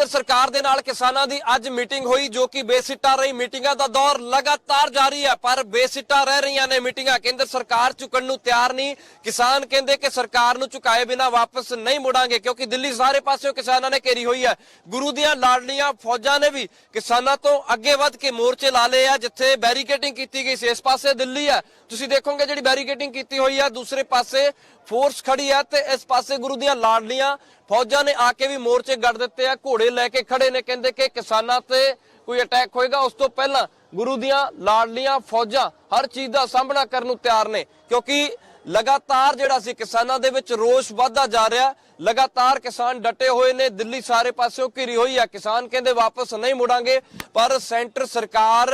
केंद्र सरकार दे नाल किसानां दी अज मीटिंग हुई जो कि बेसिट्टा रही। मीटिंगां दा दौर लगातार जारी है पर बेसिट्टा रह रही ने मीटिंगां। केंद्र सरकार झुकण नूं तैयार नहीं। किसान कहंदे कि सरकार नूं झुकाए बिना वापस नहीं मुड़ांगे क्योंकि दिल्ली सारे पासों किसानां ने घेरी हुई है। गुरु दियां लाडलियां फौजां ने भी किसानां तो अगे वध के मोर्चे ला लए आ। जिथे बैरीकेटिंग की गई सी इस पासे दिल्ली है, तुसीं देखोगे जिहड़ी बैरीकेटिंग की हुई है, दूसरे पासे फोर्स खड़ी है ते इस पासे गुरु दियां लाडलियां फौजां ने आके भी मोर्चे गड़ दिते हैं। घोड़े लैके खड़े ने, कहंदे कि किसानां ते कोई अटैक होएगा उस तो पहला गुरु दियां लाडलियां फौजां हर चीज का सामना करन नूं तैयार ने क्योंकि लगातार जिहड़ा सी किसानां दे विच रोष वधदा जा रहा। लगातार किसान डटे हुए ने, दिल्ली सारे पासों घिरी हुई है। किसान कहंदे वापस नहीं मुड़ांगे पर सेंटर सरकार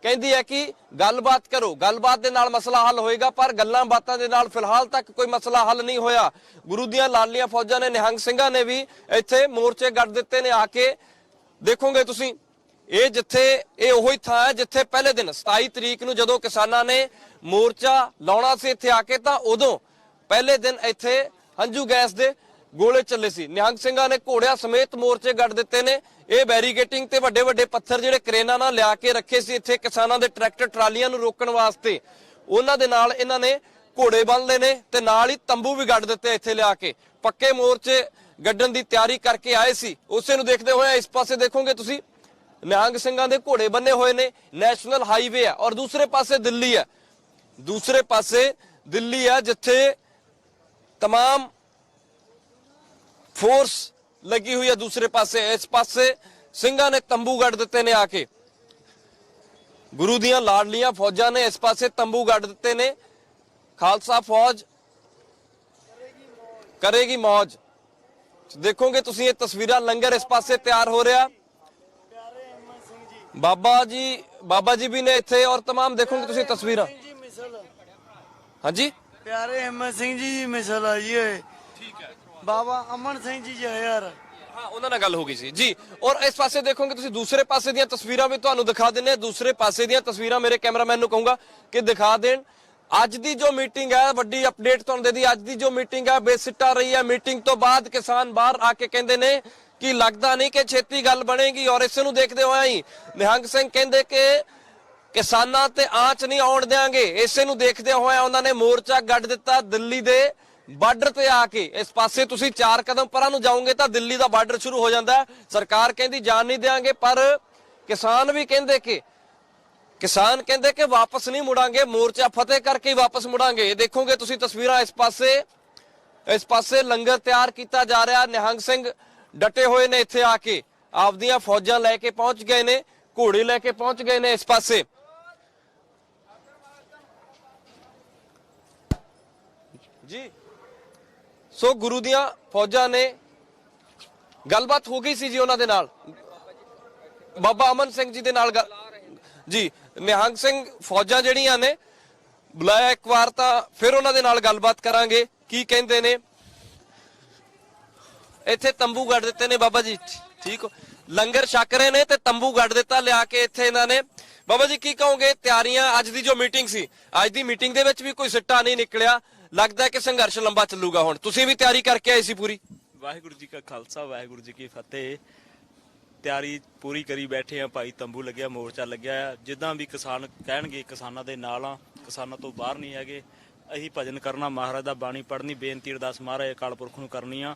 कहती है कि गलबात करो, गलबात दे नाल मसला हल होएगा पर गल्लां बातां दे नाल फिलहाल तक कोई मसला हल नहीं होया। गुरु दियां लाडलियां फौजां ने, निहंग सिंघां ने भी इत्थे मोर्चे गड़ दिते ने आके। देखोगे तुसीं ਇਹ ਜਿੱਥੇ ਇਹ ਉਹੀ ਥਾਂ ਹੈ ਜਿੱਥੇ ਪਹਿਲੇ ਦਿਨ 27 ਤਰੀਕ ਨੂੰ ਜਦੋਂ ਕਿਸਾਨਾਂ ਨੇ ਮੋਰਚਾ ਲਾਉਣਾ ਸੀ ਇੱਥੇ ਆ ਕੇ ਤਾਂ ਉਦੋਂ ਪਹਿਲੇ ਦਿਨ ਇੱਥੇ ਹੰਝੂ ਗੈਸ ਦੇ ਗੋਲੇ ਚੱਲੇ ਸੀ। ਨਿਹੰਗ ਸਿੰਘਾਂ ਨੇ ਘੋੜਿਆਂ ਸਮੇਤ ਮੋਰਚੇ ਗੱਡ ਦਿੱਤੇ ਨੇ। ਇਹ ਬੈਰੀਕੇਟਿੰਗ ਤੇ ਵੱਡੇ ਵੱਡੇ ਪੱਥਰ ਜਿਹੜੇ ਕਰੇਨਾਂ ਨਾਲ ਲਿਆ ਕੇ ਰੱਖੇ ਸੀ ਇੱਥੇ ਕਿਸਾਨਾਂ ਦੇ ਟਰੈਕਟਰ ਟਰਾਲੀਆਂ ਨੂੰ ਰੋਕਣ ਵਾਸਤੇ, ਉਹਨਾਂ ਦੇ ਨਾਲ ਇਹਨਾਂ ਨੇ ਘੋੜੇ ਬੰਨ ਲਏ ਨੇ ਤੇ ਨਾਲ ਹੀ ਤੰਬੂ ਵੀ ਗੱਡ ਦਿੱਤੇ ਇੱਥੇ ਲਿਆ ਕੇ। ਪੱਕੇ ਮੋਰਚੇ ਗੱਡਣ ਦੀ ਤਿਆਰੀ ਕਰਕੇ ਆਏ ਸੀ। ਉਸੇ ਨੂੰ ਦੇਖਦੇ ਹੋਏ ਇਸ ਪਾਸੇ ਦੇਖੋਗੇ ਤੁਸੀਂ ਨਿਹੰਗ ਸਿੰਘਾਂ ਦੇ ਘੋੜੇ ਬੰਨੇ ਹੋਏ ਨੇ। ਨੈਸ਼ਨਲ ਹਾਈਵੇ ਹੈ ਔਰ ਦੂਸਰੇ ਪਾਸੇ ਦਿੱਲੀ ਹੈ। ਦੂਸਰੇ ਪਾਸੇ ਦਿੱਲੀ ਹੈ ਜਿੱਥੇ तमाम फोर्स लगी हुई है। दूसरे पासे इस पासे ਸਿੰਘਾਂ ने तंबू गढ़ दिते ने आके। गुरु दियां लाडलियां फौजां ने इस पासे तंबू गढ़ दिते ने। खालसा फौज करेगी मौज। देखोगे तुसीं ये तस्वीरां, लंगर इस पासे तैयार हो रहा। बाबा जी भी ने इत्थे और तमाम देखोगे तुसीं तस्वीरां। हाँ जी, प्यारे अहमद सिंह जी मिसल आई है। ठीक है, बाबा अमन सिंह जी जो है यार, हाँ ਉਹਨਾਂ ਨਾਲ ਗੱਲ ਹੋ ਗਈ ਸੀ ਜੀ। ਔਰ ਇਸ ਪਾਸੇ ਦੇਖੋਗੇ ਤੁਸੀਂ ਦੂਸਰੇ ਪਾਸੇ ਦੀਆਂ ਤਸਵੀਰਾਂ ਵੀ ਤੁਹਾਨੂੰ ਦਿਖਾ ਦਿੰਨੇ। ਦੂਸਰੇ ਪਾਸੇ ਦੀਆਂ ਤਸਵੀਰਾਂ ਮੇਰੇ ਕੈਮਰਾਮੈਨ ਨੂੰ ਕਹੂੰਗਾ ਕਿ ਦਿਖਾ ਦੇਣ। ਅੱਜ ਦੀ ਜੋ ਮੀਟਿੰਗ ਹੈ, ਵੱਡੀ ਅਪਡੇਟ ਤੁਹਾਨੂੰ ਦੇ ਦੀ। ਅੱਜ ਦੀ ਜੋ ਮੀਟਿੰਗ ਹੈ ਬੇਸਿੱਟਾ ਰਹੀ ਹੈ। ਮੀਟਿੰਗ ਤੋਂ ਬਾਅਦ ਕਿਸਾਨ ਬਾਹਰ ਆ ਕੇ ਕਹਿੰਦੇ ਨੇ ਕਿ ਲੱਗਦਾ ਨਹੀਂ ਕਿ ਛੇਤੀ ਗੱਲ ਬਣੇਗੀ। ਔਰ ਇਸ ਨੂੰ ਦੇਖਦੇ ਹੋਏ ਹੀ ਨਿਹੰਗ ਸਿੰਘ ਕਹਿੰਦੇ ਕਿ ਕਿਸਾਨਾਂ ਤੇ ਆਂਚ ਨਹੀਂ ਆਉਣ ਦੇਾਂਗੇ। ਇਸੇ ਨੂੰ ਦੇਖਦੇ ਹੋਏ ਉਹਨਾਂ ਨੇ ਮੋਰਚਾ ਗੱਡ ਦਿੱਤਾ ਦਿੱਲੀ ਦੇ ਬਾਰਡਰ ਤੇ ਆ ਕੇ। ਇਸ ਪਾਸੇ ਤੁਸੀਂ 4 ਕਦਮ ਪਰਾਂ ਨੂੰ ਜਾਓਗੇ ਤਾਂ ਦਿੱਲੀ ਦਾ ਬਾਰਡਰ ਸ਼ੁਰੂ ਹੋ ਜਾਂਦਾ ਹੈ। ਸਰਕਾਰ ਕਹਿੰਦੀ ਜਾਣ ਨਹੀਂ ਦੇਾਂਗੇ ਪਰ ਕਿਸਾਨ ਵੀ ਕਹਿੰਦੇ ਕਿ ਵਾਪਸ ਨਹੀਂ ਮੁੜਾਂਗੇ, ਮੋਰਚਾ ਫਤਿਹ ਕਰਕੇ ਹੀ ਵਾਪਸ ਮੁੜਾਂਗੇ। ਇਹ ਦੇਖੋਗੇ ਤੁਸੀਂ ਤਸਵੀਰਾਂ। ਇਸ ਪਾਸੇ ਲੰਗਰ ਤਿਆਰ ਕੀਤਾ ਜਾ ਰਿਹਾ। ਨਿਹੰਗ ਸਿੰਘ ਡਟੇ ਹੋਏ ਨੇ ਇੱਥੇ ਆ ਕੇ। ਆਪਦੀਆਂ ਫੌਜਾਂ ਲੈ ਕੇ ਪਹੁੰਚ ਗਏ ਨੇ, ਘੋੜੇ ਲੈ ਕੇ ਪਹੁੰਚ ਗਏ ਨੇ ਇਸ ਪਾਸੇ ਜੀ। ਸੋ ਗੁਰੂ ਦੀਆਂ ਫੌਜਾਂ ਨੇ ਗੱਲਬਾਤ ਹੋ ਗਈ ਸੀ ਜੀ ਉਹਨਾਂ ਦੇ ਨਾਲ, ਬਾਬਾ ਅਮਨ ਸਿੰਘ ਜੀ ਦੇ ਨਾਲ ਜੀ। ਨਿਹੰਗ ਸਿੰਘ ਫੌਜਾਂ ਜਿਹੜੀਆਂ ਨੇ ਬੁਲਾਇਆ ਇੱਕ ਵਾਰ ਤਾਂ ਫਿਰ ਉਹਨਾਂ ਦੇ ਨਾਲ ਗੱਲਬਾਤ ਕਰਾਂਗੇ ਕੀ ਕਹਿੰਦੇ ਨੇ। ਇੱਥੇ ਤੰਬੂ ਗੱਡ ਦਿੱਤੇ ਨੇ ਬਾਬਾ ਜੀ, ਠੀਕ ਹੋ? ਲੰਗਰ ਛਕ ਰਹੇ ਨੇ ਤੇ ਤੰਬੂ ਗੱਡ ਦਿੱਤਾ ਲਿਆ ਕੇ ਇੱਥੇ ਇਹਨਾਂ ਨੇ। ਬਾਬਾ ਜੀ ਕੀ ਕਹੋਗੇ ਤਿਆਰੀਆਂ? ਅੱਜ ਦੀ ਜੋ ਮੀਟਿੰਗ ਸੀ, ਅੱਜ ਦੀ ਮੀਟਿੰਗ ਦੇ ਵਿੱਚ ਵੀ ਕੋਈ ਸਿੱਟਾ ਨਹੀਂ ਨਿਕਲਿਆ। लगता है कि संघर्ष लंबा चलूगा। हुण तुसीं भी तैयारी करके आए सी पूरी? वाहिगुरू जी का खालसा वाहिगुरू जी की फतेह। ਤਿਆਰੀ ਪੂਰੀ ਕਰੀ ਬੈਠੇ ਆ ਭਾਈ। ਤੰਬੂ ਲੱਗਿਆ, ਮੋਰਚਾ ਲੱਗਿਆ। ਜਿੱਦਾਂ ਵੀ ਕਿਸਾਨ ਕਹਿਣਗੇ ਕਿਸਾਨਾਂ ਦੇ ਨਾਲ ਆ, ਕਿਸਾਨਾਂ ਤੋਂ ਬਾਹਰ ਨਹੀਂ ਹੈਗੇ। ਅਸੀਂ ਭਜਨ ਕਰਨਾ, ਮਹਾਰਾਜ ਦਾ ਬਾਣੀ ਪੜ੍ਹਨੀ, ਬੇਨਤੀ ਅਰਦਾਸ ਮਹਾਰਾਜ ਅਕਾਲ ਪੁਰਖ ਨੂੰ ਕਰਨੀ ਆ।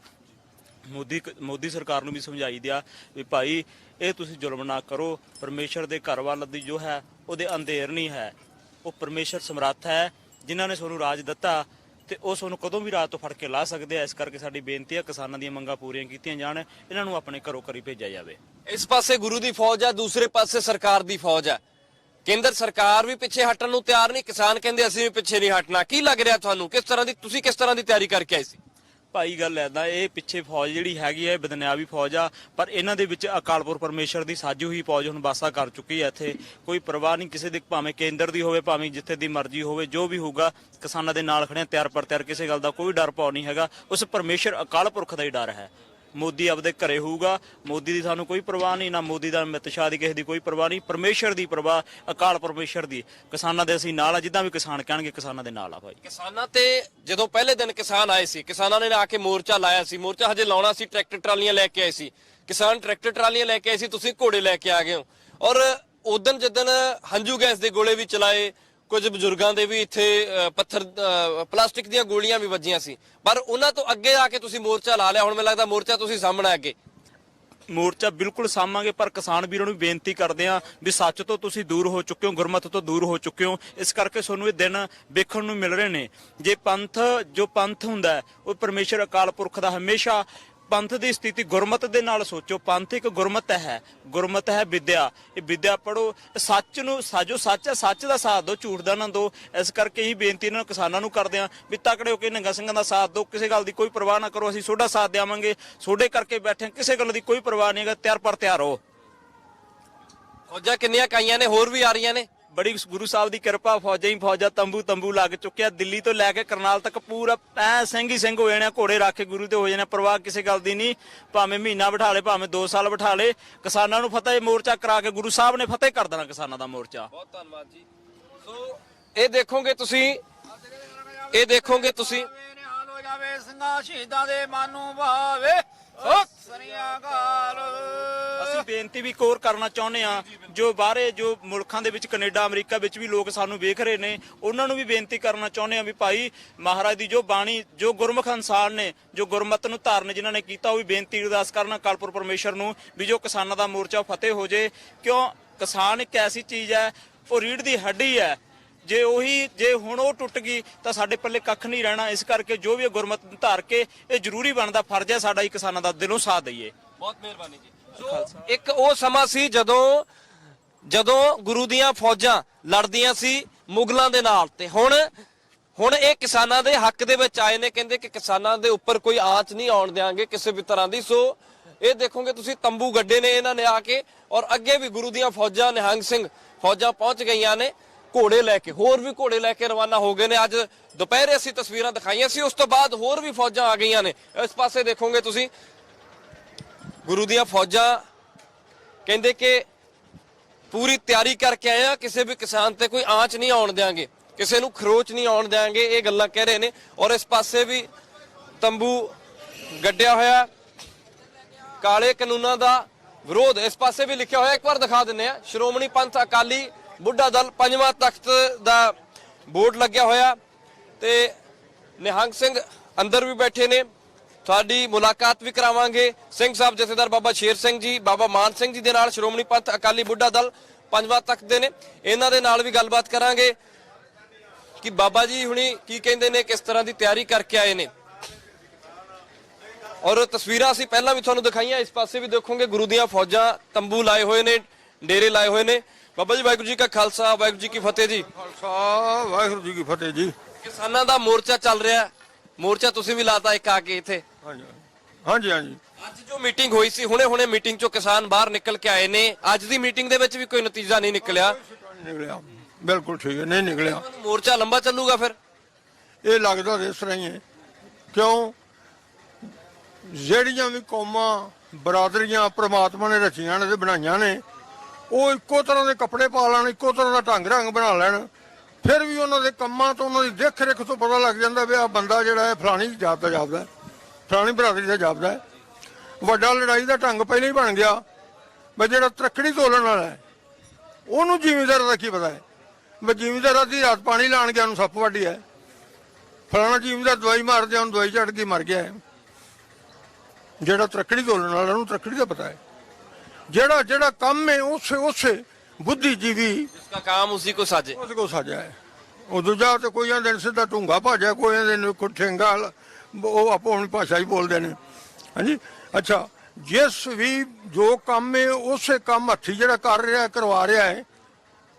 ਮੋਦੀ ਸਰਕਾਰ ਨੂੰ ਵੀ ਸਮਝਾਈ ਦਿਆ ਵੀ ਭਾਈ ਇਹ ਤੁਸੀਂ ਜ਼ੁਲਮ ਨਾ ਕਰੋ। ਪਰਮੇਸ਼ਰ ਦੇ ਘਰ ਵੱਲ ਦੀ ਜੋ ਹੈ ਉਹਦੇ ਅੰਧੇਰ ਨਹੀਂ ਹੈ। ਉਹ ਪਰਮੇਸ਼ਰ ਸਮਰੱਥ ਹੈ ਜਿਨ੍ਹਾਂ ਨੇ ਤੁਹਾਨੂੰ ਰਾਜ ਦਿੱਤਾ ਤੇ ਉਹ ਤੁਹਾਨੂੰ ਕਦੋਂ ਵੀ ਰਾਤ ਤੋਂ ਫੜ ਕੇ ਲਾ ਸਕਦੇ ਆ। ਇਸ ਕਰਕੇ ਸਾਡੀ ਬੇਨਤੀ ਹੈ ਕਿਸਾਨਾਂ ਦੀਆਂ ਮੰਗਾਂ ਪੂਰੀਆਂ ਕੀਤੀਆਂ ਜਾਣ, ਇਹਨਾਂ ਨੂੰ ਆਪਣੇ ਘਰੋਂ ਘਰੀ ਭੇਜਿਆ ਜਾਵੇ। ਇਸ ਪਾਸੇ ਗੁਰੂ ਦੀ ਫੌਜ ਹੈ, ਦੂਸਰੇ ਪਾਸੇ ਸਰਕਾਰ ਦੀ ਫੌਜ ਹੈ। ਕੇਂਦਰ ਸਰਕਾਰ ਵੀ ਪਿੱਛੇ ਹਟਣ ਨੂੰ ਤਿਆਰ ਨਹੀਂ, ਕਿਸਾਨ ਕਹਿੰਦੇ ਅਸੀਂ ਵੀ ਪਿੱਛੇ ਨਹੀਂ ਹਟਣਾ। ਕੀ ਲੱਗ ਰਿਹਾ ਤੁਹਾਨੂੰ? ਤੁਸੀਂ ਕਿਸ ਤਰ੍ਹਾਂ ਦੀ ਤਿਆਰੀ ਕਰਕੇ ਆਏ ਸੀ? ਭਾਈ ਗੱਲ ਐਦਾਂ, ਇਹ ਪਿੱਛੇ ਫੌਜ ਜਿਹੜੀ ਹੈਗੀ ਹੈ ਬਦਨਿਆਵੀ ਫੌਜ ਆ, ਪਰ ਇਹਨਾਂ ਦੇ ਵਿੱਚ ਅਕਾਲਪੁਰ ਪਰਮੇਸ਼ਰ ਦੀ ਸਾਜੂ ਹੀ ਫੌਜ ਹੁਣ ਵਾਸਾ ਕਰ ਚੁੱਕੀ ਹੈ। ਇੱਥੇ ਕੋਈ ਪਰਵਾਹ ਨਹੀਂ ਕਿਸੇ ਦੀ, ਭਾਵੇਂ ਕੇਂਦਰ ਦੀ ਹੋਵੇ ਭਾਵੇਂ ਜਿੱਥੇ ਦੀ ਮਰਜ਼ੀ ਹੋਵੇ। ਜੋ ਵੀ ਹੋਊਗਾ ਕਿਸਾਨਾਂ ਦੇ ਨਾਲ ਖੜੇ ਤਿਆਰ ਪਰ ਤਿਆਰ, ਕਿਸੇ ਗੱਲ ਦਾ ਕੋਈ ਡਰ ਪਾਉ ਨਹੀਂ ਹੈਗਾ। ਉਸ ਪਰਮੇਸ਼ਰ ਅਕਾਲ ਪੁਰਖ ਦਾ ਹੀ ਡਰ ਹੈ। ਮੋਦੀ ਆਪਦੇ ਘਰੇ ਹੋਊਗਾ। ਮੋਦੀ ਦੀ ਸਾਨੂੰ ਕੋਈ ਪਰਵਾਹ ਨਹੀਂ, ਨਾ ਮੋਦੀ ਦਾ ਅਮਿਤ ਸ਼ਾਹ ਦੀ ਕਿਸੇ ਦੀ ਕੋਈ ਪਰਵਾਹ ਨਹੀਂ। ਪਰਮੇਸ਼ਰ ਦੀ ਪਰਵਾਹ, ਅਕਾਲ ਪਰਮੇਸ਼ਰ ਦੀ। ਕਿਸਾਨਾਂ ਦੇ ਅਸੀਂ ਨਾਲ ਆ, ਜਿੱਦਾਂ ਵੀ ਕਿਸਾਨ ਕਹਿਣਗੇ ਕਿਸਾਨਾਂ ਦੇ ਨਾਲ ਆ ਭਾਈ। ਕਿਸਾਨਾਂ ਤੇ ਜਦੋਂ ਪਹਿਲੇ ਦਿਨ ਕਿਸਾਨ ਆਏ ਸੀ, ਕਿਸਾਨਾਂ ਨੇ ਆ ਕੇ ਮੋਰਚਾ ਲਾਇਆ ਸੀ। ਮੋਰਚਾ ਹਜੇ ਲਾਉਣਾ ਸੀ, ਟਰੈਕਟਰ ਟਰਾਲੀਆਂ ਲੈ ਕੇ ਆਏ ਸੀ ਕਿਸਾਨ, ਟਰੈਕਟਰ ਟਰਾਲੀਆਂ ਲੈ ਕੇ ਆਏ ਸੀ, ਤੁਸੀਂ ਘੋੜੇ ਲੈ ਕੇ ਆ ਗਏ ਹੋ। ਔਰ ਉਦੋਂ ਜਿੱਦਣ ਹੰਝੂ ਗੈਸ ਦੇ ਗੋਲੇ ਵੀ ਚਲਾਏ, ਕੁਝ ਬਜ਼ੁਰਗਾਂ ਦੇ ਵੀ ਇੱਥੇ ਪੱਥਰ ਪਲਾਸਟਿਕ ਦੀਆਂ ਗੋਲੀਆਂ ਵੀ ਵੱਜੀਆਂ ਸੀ, ਪਰ ਉਹਨਾਂ ਤੋਂ ਅੱਗੇ ਆ ਕੇ ਤੁਸੀਂ ਮੋਰਚਾ ਲਾ ਲਿਆ। ਹੁਣ ਮੈਨੂੰ ਲੱਗਦਾ ਮੋਰਚਾ ਤੁਸੀਂ ਸਾਹਮਣੇ ਅੱਗੇ ਮੋਰਚਾ ਬਿਲਕੁਲ ਸਾਮਾਂਗੇ, ਪਰ ਕਿਸਾਨ ਵੀਰਾਂ ਨੂੰ ਬੇਨਤੀ ਕਰਦੇ ਆ ਵੀ ਸੱਚ ਤੋਂ ਤੁਸੀਂ ਦੂਰ ਹੋ ਚੁੱਕੇ ਹੋ, ਗੁਰਮਤ ਤੋਂ ਦੂਰ ਹੋ ਚੁੱਕੇ ਹੋ। ਇਸ ਕਰਕੇ ਤੁਹਾਨੂੰ ਇਹ ਦਿਨ ਵੇਖਣ ਨੂੰ ਮਿਲ ਰਹੇ ਨੇ। ਜੇ ਜੋ ਪੰਥ ਹੁੰਦਾ ਹੈ, ਉਹ ਪਰਮੇਸ਼ਰ ਅਕਾਲ ਪੁਰਖ ਦਾ ਹਮੇਸ਼ਾ ਪੰਥ ਦੀ ਸਥਿਤੀ ਗੁਰਮਤ ਦੇ ਨਾਲ ਸੋਚੋ। ਪੰਥ ਇੱਕ ਗੁਰਮਤ ਹੈ, ਗੁਰਮਤ ਹੈ ਵਿਦਿਆ। ਇਹ ਵਿਦਿਆ ਪੜੋ, ਸੱਚ ਨੂੰ ਸਾਜੋ, ਸੱਚ ਹੈ, ਸੱਚ ਦਾ ਸਾਥ ਦਿਓ, ਝੂਠ ਦਾ ਨਾ ਦਿਓ। ਇਸ ਕਰਕੇ ਹੀ ਬੇਨਤੀ ਇਹਨਾਂ ਕਿਸਾਨਾਂ ਨੂੰ ਕਰਦੇ ਆ ਵੀ ਤਕੜੇ ਹੋ ਕੇ ਨਿਹੰਗਾਂ ਸਿੰਘਾਂ ਦਾ ਸਾਥ ਦਿਓ। ਕਿਸੇ ਗੱਲ ਦੀ ਕੋਈ ਪਰਵਾਹ ਨਾ ਕਰੋ, ਅਸੀਂ ਤੁਹਾਡਾ ਸਾਥ ਦੇਵਾਂਗੇ। ਤੁਹਾਡੇ ਕਰਕੇ ਬੈਠੇ, ਕਿਸੇ ਗੱਲ ਦੀ ਕੋਈ ਪਰਵਾਹ ਨਹੀਂ ਹੈਗਾ। ਤਿਆਰ ਪਰ ਤਿਆਰ ਹੋ। ਫੌਜਾਂ ਕਿੰਨੀਆਂ ਕਾਈਆਂ ਨੇ, ਹੋਰ ਵੀ ਆ ਰਹੀਆਂ ਨੇ। ਬੜੀ ਗੁਰੂ ਸਾਹਿਬ ਦੀ ਕਿਰਪਾ, ਫੌਜਾਂ ਹੀ ਫੌਜਾਂ, ਤੰਬੂ ਲੱਗ ਚੁੱਕਿਆ। ਦਿੱਲੀ ਤੋਂ ਲੈ ਕੇ ਕਰਨਾਲ ਤੱਕ ਪੂਰਾ ਸਿੰਘ ਹੀ ਸਿੰਘ ਹੋ ਜਾਣੇ, ਘੋੜੇ ਰੱਖ ਕੇ ਗੁਰੂ ਤੇ ਹੋ ਜਾਣੇ। ਪਰਵਾਹ ਕਿਸੇ ਗੱਲ ਦੀ ਨਹੀਂ, ਭਾਵੇਂ ਮਹੀਨਾ ਬਿਠਾ ਲੇ, ਭਾਵੇਂ 2 ਸਾਲ ਬਿਠਾ ਲੇ। ਕਿਸਾਨਾਂ ਨੂੰ ਫਤਿਹ ਮੋਰਚਾ ਕਰਾ ਕੇ ਗੁਰੂ ਸਾਹਿਬ ਨੇ ਫਤਿਹ ਕਰ ਦੇਣਾ ਕਿਸਾਨਾਂ ਦਾ ਮੋਰਚਾ। ਬਹੁਤ ਧੰਨਵਾਦ ਜੀ। ਸੋ ਇਹ ਦੇਖੋਗੇ ਤੁਸੀਂ, ਇਹ ਦੇਖੋਗੇ ਤੁਸੀਂ ਨਿਹਾਲ ਹੋ ਜਾਵੇ ਸਿੰਘਾਂ ਸ਼ਹੀਦਾਂ ਦੇ ਮਨ ਨੂੰ ਭਾਵੇ। ਸ੍ਰੀ ਅਕਾਲ। ਅਸੀਂ ਬੇਨਤੀ ਵੀ ਕੋਰ ਕਰਨਾ ਚਾਹੁੰਦੇ ਆ, ਜੋ ਬਾਹਰੇ ਜੋ ਮੁਲਕਾਂ ਦੇ ਵਿੱਚ, ਕੈਨੇਡਾ ਅਮਰੀਕਾ ਵਿੱਚ ਵੀ ਲੋਕ ਸਾਨੂੰ ਵੇਖ ਰਹੇ ਨੇ, ਉਹਨਾਂ ਨੂੰ ਵੀ ਬੇਨਤੀ ਕਰਨਾ ਚਾਹੁੰਦੇ ਆ ਵੀ ਭਾਈ ਮਹਾਰਾਜ ਦੀ ਜੋ ਬਾਣੀ, ਜੋ ਗੁਰਮੁਖ ਇਨਸਾਨ ਨੇ, ਜੋ ਗੁਰਮਤ ਨੂੰ ਧਾਰਨ ਜਿਨ੍ਹਾਂ ਨੇ ਕੀਤਾ, ਉਹ ਵੀ ਬੇਨਤੀ ਅਰਦਾਸ ਕਰਨਾ ਅਕਾਲਪੁਰ ਪਰਮੇਸ਼ਰ ਨੂੰ ਵੀ ਜੋ ਕਿਸਾਨਾਂ ਦਾ ਮੋਰਚਾ ਫਤਿਹ ਹੋ ਜੇ। ਕਿਉਂ ਕਿਸਾਨ ਇੱਕ ਐਸੀ ਚੀਜ਼ ਹੈ, ਉਹ ਰੀੜ੍ਹ ਦੀ ਹੱਡੀ ਹੈ। ਜੇ ਹੁਣ ਉਹ ਟੁੱਟ ਗਈ ਤਾਂ ਸਾਡੇ ਪੱਲੇ ਕੱਖ ਨਹੀਂ ਰਹਿਣਾ। ਇਸ ਕਰਕੇ ਜੋ ਵੀ ਗੁਰਮਤ ਧਾਰ ਕੇ, ਇਹ ਜ਼ਰੂਰੀ ਬਣਦਾ, ਫਰਜ਼ ਹੈ ਸਾਡਾ ਹੀ ਕਿਸਾਨਾਂ ਦਾ, ਦਿਲੋਂ ਸਾਥ ਦਈਏ। ਬਹੁਤ ਮਿਹਰਬਾਨੀ ਜੀ। ਸੋ ਇੱਕ ਉਹ ਸਮਾਂ ਸੀ ਜਦੋਂ ਗੁਰੂ ਦੀਆਂ ਫੌਜਾਂ ਲੜਦੀਆਂ ਸੀ ਮੁਗਲਾਂ ਦੇ ਨਾਲ, ਤੇ ਹੁਣ ਇਹ ਕਿਸਾਨਾਂ ਦੇ ਹੱਕ ਦੇ ਵਿੱਚ ਆਏ ਨੇ। ਕਹਿੰਦੇ ਕਿ ਕਿਸਾਨਾਂ ਦੇ ਉੱਪਰ ਕੋਈ ਆਂਚ ਨਹੀਂ ਆਉਣ ਦੇਵਾਂਗੇ ਕਿਸੇ ਵੀ ਤਰ੍ਹਾਂ ਦੀ। ਸੋ ਇਹ ਦੇਖੋਗੇ ਤੁਸੀਂ, ਤੰਬੂ ਗੱਡੇ ਨੇ ਇਹਨਾਂ ਨੇ ਆ ਕੇ, ਔਰ ਅੱਗੇ ਵੀ ਗੁਰੂ ਦੀਆਂ ਫੌਜਾਂ, ਨਿਹੰਗ ਸਿੰਘ ਫੌਜਾਂ ਪਹੁੰਚ ਗਈਆਂ ਨੇ ਘੋੜੇ ਲੈ ਕੇ। ਹੋਰ ਵੀ ਘੋੜੇ ਲੈ ਕੇ ਰਵਾਨਾ ਹੋ ਗਏ ਨੇ। ਅੱਜ ਦੁਪਹਿਰੇ ਅਸੀਂ ਤਸਵੀਰਾਂ ਦਿਖਾਈਆਂ ਸੀ, ਉਸ ਤੋਂ ਬਾਅਦ ਹੋਰ ਵੀ ਫੌਜਾਂ ਆ ਗਈਆਂ ਨੇ। ਇਸ ਪਾਸੇ ਦੇਖੋਗੇ ਤੁਸੀਂ, ਗੁਰੂ ਦੀਆਂ ਫੌਜਾਂ ਕਹਿੰਦੇ ਕਿ ਪੂਰੀ ਤਿਆਰੀ ਕਰਕੇ ਆਏ ਆ, ਕਿਸੇ ਵੀ ਕਿਸਾਨ ਤੇ ਕੋਈ ਆਂਚ ਨਹੀਂ ਆਉਣ ਦੇਵਾਂਗੇ, ਕਿਸੇ ਨੂੰ ਖਰੋਚ ਨਹੀਂ ਆਉਣ ਦੇਵਾਂਗੇ, ਇਹ ਗੱਲਾਂ ਕਹਿ ਰਹੇ ਨੇ। ਔਰ ਇਸ ਪਾਸੇ ਵੀ ਤੰਬੂ ਗੱਡਿਆ ਹੋਇਆ, ਕਾਲੇ ਕਾਨੂੰਨਾਂ ਦਾ ਵਿਰੋਧ। ਇਸ ਪਾਸੇ ਵੀ ਲਿਖਿਆ ਹੋਇਆ, ਇੱਕ ਵਾਰ ਦਿਖਾ ਦਿੰਨੇ ਆ, ਸ਼੍ਰੋਮਣੀ ਪੰਥ ਅਕਾਲੀ ਬੁੱਢਾ ਦਲ 5ਵਾਂ ਤਖਤ ਦਾ ਬੋਰਡ ਲੱਗਿਆ ਹੋਇਆ, ਤੇ ਨਿਹੰਗ ਸਿੰਘ ਅੰਦਰ ਵੀ ਬੈਠੇ ਨੇ। ਤੁਹਾਡੀ ਮੁਲਾਕਾਤ ਵੀ ਕਰਾਵਾਂਗੇ ਸਿੰਘ ਸਾਹਿਬ ਜਥੇਦਾਰ ਬਾਬਾ ਸ਼ੇਰ ਸਿੰਘ ਜੀ, ਬਾਬਾ ਮਾਨ ਸਿੰਘ ਜੀ ਦੇ ਨਾਲ, ਸ਼੍ਰੋਮਣੀ ਪੰਥ ਅਕਾਲੀ ਬੁੱਢਾ ਦਲ 5ਵਾਂ ਤਖਤ ਦੇ ਨੇ। ਇਹਨਾਂ ਦੇ ਨਾਲ ਵੀ ਗੱਲਬਾਤ ਕਰਾਂਗੇ ਕਿ ਬਾਬਾ ਜੀ ਹੁਣੀ ਕੀ ਕਹਿੰਦੇ ਨੇ, ਕਿਸ ਤਰ੍ਹਾਂ ਦੀ ਤਿਆਰੀ ਕਰਕੇ ਆਏ ਨੇ। ਔਰ ਤਸਵੀਰਾਂ ਅਸੀਂ ਪਹਿਲਾਂ ਵੀ ਤੁਹਾਨੂੰ ਦਿਖਾਈਆਂ। ਇਸ ਪਾਸੇ ਵੀ ਦੇਖੋਗੇ ਗੁਰੂ ਦੀਆਂ ਫੌਜਾਂ ਤੰਬੂ ਲਾਏ ਹੋਏ ਨੇ, ਡੇਰੇ ਲਾਏ ਹੋਏ ਨੇ। ਬਾਬਾ ਜੀ ਵਾਹਿਗੁਰੂ ਜੀ ਕਾ ਖਾਲਸਾ, ਵਾਹਿਗੁਰੂ ਜੀ ਕੀ ਫਤਿਹ ਜੀ। ਖਾਲਸਾ ਵਾਹਿਗੁਰੂ ਜੀ ਕੀ ਫਤਿਹ ਜੀ। ਕਿਸਾਨਾਂ ਦਾ ਮੋਰਚਾ ਚੱਲ ਰਿਹਾ, ਮੋਰਚਾ ਤੁਸੀਂ ਵੀ ਲਾਤਾ ਇੱਕ ਆ ਕੇ ਇੱਥੇ। ਹਾਂਜੀ ਹਾਂਜੀ। ਅੱਜ ਜੋ ਮੀਟਿੰਗ ਹੋਈ ਸੀ, ਹੁਣੇ ਮੀਟਿੰਗ ਚੋਂ ਕਿਸਾਨ ਬਾਹਰ ਨਿਕਲ ਕੇ ਆਏ ਨੇ। ਅੱਜ ਦੀ ਮੀਟਿੰਗ ਦੇ ਵਿੱਚ ਵੀ ਕੋਈ ਨਤੀਜਾ ਨਹੀਂ ਨਿਕਲਿਆ। ਨਿਕਲਿਆ ਬਿਲਕੁਲ ਠੀਕ ਹੈ, ਨਹੀਂ ਨਿਕਲਿਆ। ਮੋਰਚਾ ਲੰਬਾ ਚੱਲੂਗਾ ਫਿਰ? ਇਹ ਲੱਗਦਾ ਇਸ ਤਰ੍ਹਾਂ ਹੀ ਹੈ। ਕਿਉਂ ਜਿਹੜੀਆਂ ਵੀ ਕੌਮਾਂ, ਬਰਾਦਰੀਆਂ ਪ੍ਰਮਾਤਮਾ ਨੇ ਰਚੀਆਂ ਨੇ ਤੇ ਬਣਾਈਆਂ ਨੇ, ਉਹ ਇੱਕੋ ਤਰ੍ਹਾਂ ਦੇ ਕੱਪੜੇ ਪਾ ਲੈਣ, ਇੱਕੋ ਤਰ੍ਹਾਂ ਦਾ ਢੰਗ ਰੰਗ ਬਣਾ ਲੈਣ, ਫਿਰ ਵੀ ਉਹਨਾਂ ਦੇ ਕੰਮਾਂ ਤੋਂ, ਉਹਨਾਂ ਦੀ ਦੇਖ ਰੇਖ ਤੋਂ ਪਤਾ ਲੱਗ ਜਾਂਦਾ ਵੀ ਆਹ ਬੰਦਾ ਜਿਹੜਾ ਹੈ ਫਲਾਣੀ ਜਾਤ ਦਾ ਜਾਪਦਾ, ਫਲਾਣੀ ਬਰਾਦਰੀ ਦਾ ਜਾਪਦਾ ਹੈ। ਵੱਡਾ ਲੜਾਈ ਦਾ ਢੰਗ ਪਹਿਲਾਂ ਹੀ ਬਣ ਗਿਆ ਵੀ ਜਿਹੜਾ ਤ੍ਰਕੜੀ ਤੋਲਣ ਵਾਲਾ ਹੈ ਉਹਨੂੰ ਜ਼ਿਮੀਂਦਾਰ ਦਾ ਕੀ ਪਤਾ ਹੈ ਵੀ ਜ਼ਿਮੀਂਦਾਰ ਅੱਧੀ ਰਾਤ ਪਾਣੀ ਲਾਣ ਗਿਆ, ਉਹਨੂੰ ਸੱਪ ਵੱਢੀ ਹੈ। ਫਲਾਣਾ ਜ਼ਿਮੀਂਦਾਰ ਦਵਾਈ ਮਾਰਦੇ, ਉਹਨੂੰ ਦਵਾਈ ਝੜ ਕੇ ਮਰ ਗਿਆ ਹੈ। ਜਿਹੜਾ ਤ੍ਰਕੜੀ ਤੋਲਣ ਵਾਲਾ ਉਹਨੂੰ ਤ੍ਰਕੜੀ ਦਾ ਪਤਾ ਹੈ। ਜਿਹੜਾ ਕੰਮ ਹੈ ਉਸੇ ਬੁੱਧੀਜੀਵੀ ਜਿਸਕਾ ਕੰਮ ਉसी को साजे, ਉਸ ਕੋ ਸਾਜਾ ਹੈ। ਉਹ ਦੂਜਾ ਤੇ ਕੋਈ ਆਂਦੇ ਸਿੱਧਾ ਢੂੰਗਾ ਭਾਜਿਆ, ਕੋਈ ਆਂਦੇ ਠੇਂਗਾ, ਉਹ ਆਪੋ ਆਪਣੀ ਭਾਸ਼ਾ ਹੀ ਬੋਲਦੇ ਨੇ। ਹਾਂਜੀ, ਅੱਛਾ, ਜਿਸ ਵੀ ਜੋ ਕੰਮ ਹੈ ਉਸੇ ਕੰਮ ਹੱਥੀ ਜਿਹੜਾ ਕਰ ਰਿਹਾ, ਕਰਵਾ ਰਿਹਾ ਹੈ,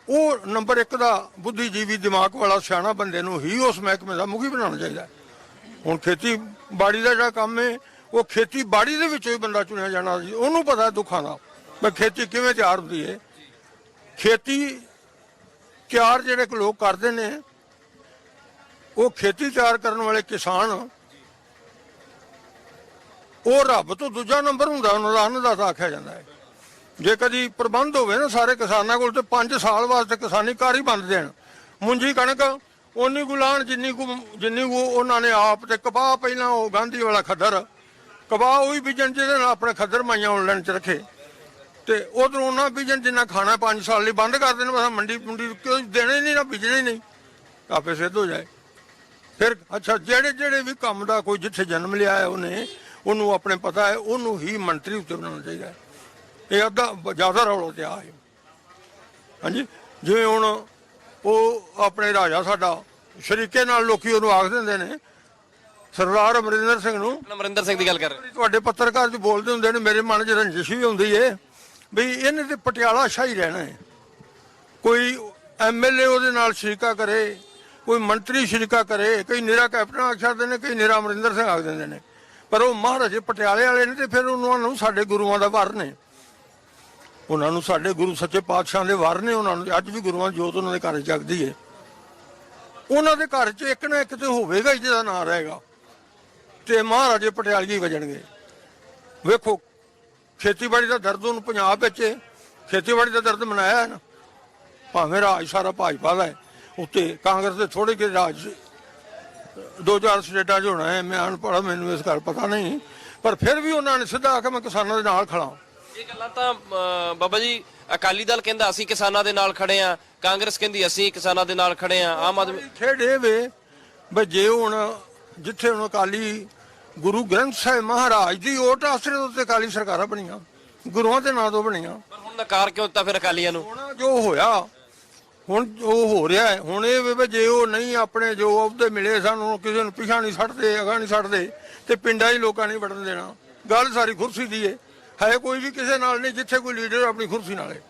ਉਹ ਨੰਬਰ 1 ਦਾ ਬੁੱਧੀਜੀਵੀ ਦਿਮਾਗ ਵਾਲਾ ਸਿਆਣਾ ਬੰਦੇ ਨੂੰ ਹੀ ਉਸ ਮਹਿਕਮੇ ਦਾ ਮੁਖੀ ਬਣਾਉਣਾ ਚਾਹੀਦਾ। ਹੁਣ ਖੇਤੀਬਾੜੀ ਦਾ ਜਿਹੜਾ ਕੰਮ ਹੈ, ਉਹ ਖੇਤੀਬਾੜੀ ਦੇ ਵਿੱਚੋਂ ਹੀ ਬੰਦਾ ਚੁਣਿਆ ਜਾਣਾ ਜੀ। ਉਹਨੂੰ ਪਤਾ ਦੁੱਖਾਂ ਦਾ ਵੀ ਖੇਤੀ ਕਿਵੇਂ ਤਿਆਰ ਹੁੰਦੀ ਹੈ। ਖੇਤੀ ਤਿਆਰ ਜਿਹੜੇ ਲੋਕ ਕਰਦੇ ਨੇ, ਉਹ ਖੇਤੀ ਤਿਆਰ ਕਰਨ ਵਾਲੇ ਕਿਸਾਨ, ਉਹ ਰੱਬ ਤੋਂ ਦੂਜਾ ਨੰਬਰ ਹੁੰਦਾ ਉਹਨਾਂ ਦਾ ਅੰਨਦਾਤਾ ਆਖਿਆ ਜਾਂਦਾ ਹੈ। ਜੇ ਕਦੀ ਪ੍ਰਬੰਧ ਹੋਵੇ ਨਾ ਸਾਰੇ ਕਿਸਾਨਾਂ ਕੋਲ ਤੇ 5 ਸਾਲ ਵਾਸਤੇ ਕਿਸਾਨੀ ਘਰ ਹੀ ਬੰਦ ਦੇਣ, ਮੁੰਜੀ ਕਣਕ ਉਨੀ ਕੁ ਲਾਉਣ ਜਿੰਨੀ ਕੁ ਉਹਨਾਂ ਨੇ ਆਪ, ਤੇ ਕਪਾਹ ਪਹਿਲਾਂ ਉਹ ਗਾਂਧੀ ਵਾਲਾ ਖੱਦਰ ਕਪਾਹ ਉਹੀ ਬੀਜਣ ਜਿਹਦੇ ਨਾਲ ਆਪਣੇ ਖੱਦਰ ਮਾਈਆਂ ਆਨਲਾਈਨ ਚ ਰੱਖੇ, ਤੇ ਉਧਰ ਉਹਨਾਂ ਬੀਜਣ ਜਿੰਨਾ ਖਾਣਾ 5 ਸਾਲ ਲਈ ਬੰਦ ਕਰ ਦੇਣ, ਬਸ ਮੰਡੀ ਕਿਉਂ ਦੇਣਾ ਹੀ ਨਹੀਂ, ਨਾ ਬੀਜਣਾ ਹੀ ਨਹੀਂ, ਆਪੇ ਸਿੱਧ ਹੋ ਜਾਏ। ਫਿਰ ਅੱਛਾ ਜਿਹੜੇ ਵੀ ਕੰਮ ਦਾ ਕੋਈ ਜਿੱਥੇ ਜਨਮ ਲਿਆ ਹੈ ਉਹਨੂੰ ਆਪਣੇ ਪਤਾ ਹੈ, ਉਹਨੂੰ ਹੀ ਮੰਤਰੀ ਉੱਤੇ ਬਣਾਉਣਾ ਚਾਹੀਦਾ ਹੈ। ਇਹ ਅੱਧਾ ਜ਼ਿਆਦਾ ਰੌਲਾ ਤੇ ਆ ਹੈ। ਹਾਂਜੀ, ਜਿਵੇਂ ਹੁਣ ਉਹ ਆਪਣੇ ਰਾਜਾ ਸਾਡਾ ਸ਼ਰੀਕੇ ਨਾਲ ਲੋਕੀ ਉਹਨੂੰ ਆਖ ਦਿੰਦੇ ਨੇ, ਸਰਦਾਰ ਅਮਰਿੰਦਰ ਸਿੰਘ ਨੂੰ। ਅਮਰਿੰਦਰ ਸਿੰਘ ਦੀ ਗੱਲ ਕਰ ਰਹੇ ਤੁਹਾਡੇ ਪੱਤਰਕਾਰ ਜੀ ਬੋਲਦੇ ਹੁੰਦੇ ਨੇ, ਮੇਰੇ ਮਨ 'ਚ ਰੰਜਿਸ਼ ਵੀ ਹੁੰਦੀ ਏ ਵੀ ਇਹਨੇ ਤੇ ਪਟਿਆਲਾ ਸ਼ਾਹੀ ਰਹਿਣਾ ਹੈ। ਕੋਈ ਐਮਐਲਏ ਉਹਦੇ ਨਾਲ ਸ਼ਰੀਕਾ ਕਰੇ, ਕੋਈ ਮੰਤਰੀ ਸ਼ਰੀਕਾ ਕਰੇ, ਕਈ ਨਿਰਾ ਕੈਪਟਨ ਆਖ ਸਕਦੇ ਨੇ, ਕਈ ਨਿਰਾ ਅਮਰਿੰਦਰ ਸਿੰਘ ਆਖ ਦਿੰਦੇ ਨੇ, ਪਰ ਉਹ ਮਹਾਰਾਜੇ ਪਟਿਆਲੇ ਵਾਲੇ ਨੇ, ਤੇ ਫਿਰ ਉਹਨਾਂ ਨੂੰ ਸਾਡੇ ਗੁਰੂਆਂ ਦਾ ਵਰ ਨੇ, ਉਹਨਾਂ ਨੂੰ ਸਾਡੇ ਗੁਰੂ ਸੱਚੇ ਪਾਤਸ਼ਾਹ ਦੇ ਵਰ ਨੇ, ਉਹਨਾਂ ਨੂੰ ਅੱਜ ਵੀ ਗੁਰੂਆਂ ਦੀ ਜੋਤ ਉਹਨਾਂ ਦੇ ਘਰ ਜਗਦੀ ਏ। ਉਹਨਾਂ ਦੇ ਘਰ 'ਚ ਇੱਕ ਨਾ ਇੱਕ ਤੇ ਹੋਵੇਗਾ ਹੀ ਜਿਹਦਾ ਨਾਂ ਰਹੇਗਾ, ਤੇ ਮਹਾਰਾਜੇ ਪਟਿਆਲੇ ਵਜਣਗੇ। ਵੇਖੋ ਖੇਤੀਬਾੜੀ ਦਾ ਦਰਦ ਉਹਨੂੰ ਪੰਜਾਬ ਵਿੱਚ ਖੇਤੀਬਾੜੀ ਦਾ ਦਰਦ ਮਨਾਇਆ ਹੈ ਨਾ, ਭਾਵੇਂ ਰਾਜ ਸਾਰਾ ਭਾਜਪਾ ਦਾ ਹੈ, ਉੱਤੇ ਕਾਂਗਰਸ ਦੇ ਥੋੜੇ ਜਿਹੇ ਰਾਜ 2-4 ਸਟੇਟਾਂ 'ਚ ਹੋਣਾ ਹੈ। ਮੈਂ ਅਨਪੜ੍ਹ, ਮੈਨੂੰ ਇਸ ਗੱਲ ਪਤਾ ਨਹੀਂ, ਪਰ ਫਿਰ ਵੀ ਉਹਨਾਂ ਨੇ ਸਿੱਧਾ ਆ ਕੇ ਮੈਂ ਕਿਸਾਨਾਂ ਦੇ ਨਾਲ ਖੜਾ। ਇਹ ਗੱਲਾਂ ਤਾਂ ਬਾਬਾ ਜੀ, ਅਕਾਲੀ ਦਲ ਕਹਿੰਦਾ ਅਸੀਂ ਕਿਸਾਨਾਂ ਦੇ ਨਾਲ ਖੜੇ ਆ, ਕਾਂਗਰਸ ਕਹਿੰਦੀ ਅਸੀਂ ਕਿਸਾਨਾਂ ਦੇ ਨਾਲ ਖੜੇ ਆ, ਆਮ ਆਦਮੀ ਖੇਡ ਇਹ ਵੇ ਬਈ ਜੇ ਹੁਣ ਜਿੱਥੇ ਹੁਣ ਅਕਾਲੀ ਗੁਰੂ ਗ੍ਰੰਥ ਸਾਹਿਬ ਮਹਾਰਾਜ ਦੀ ਓਟ ਆਸਰੇ ਦੇ ਉੱਤੇ ਅਕਾਲੀ ਸਰਕਾਰਾਂ ਬਣੀਆਂ, ਗੁਰੂਆਂ ਦੇ ਨਾਂ ਤੋਂ ਬਣੀਆਂ, ਪਰ ਹੁਣ ਨਕਾਰ ਕਿਉਂ ਦਿੱਤਾ ਫਿਰ ਅਕਾਲੀਆਂ ਨੂੰ? ਹੁਣ ਜੋ ਹੋਇਆ ਹੁਣ ਉਹ ਹੋ ਰਿਹਾ ਹੈ। ਹੁਣ ਇਹ ਵੇ ਜੇ ਉਹ ਨਹੀਂ ਆਪਣੇ ਜੋ ਅਹੁਦੇ ਮਿਲੇ ਸਾਨੂੰ, ਕਿਸੇ ਨੂੰ ਪਿਛਾ ਨਹੀਂ ਛੱਡਦੇ, ਅਗਾ ਨਹੀਂ ਛੱਡਦੇ, ਤੇ ਪਿੰਡਾਂ 'ਚ ਲੋਕਾਂ ਨਹੀਂ ਵੜਨ ਦੇਣਾ। ਗੱਲ ਸਾਰੀ ਕੁਰਸੀ ਦੀ ਹੈ ਕੋਈ ਵੀ ਕਿਸੇ ਨਾਲ ਨਹੀਂ, ਜਿੱਥੇ ਕੋਈ ਲੀਡਰ ਆਪਣੀ ਕੁਰਸੀ ਨਾਲ ਹੈ।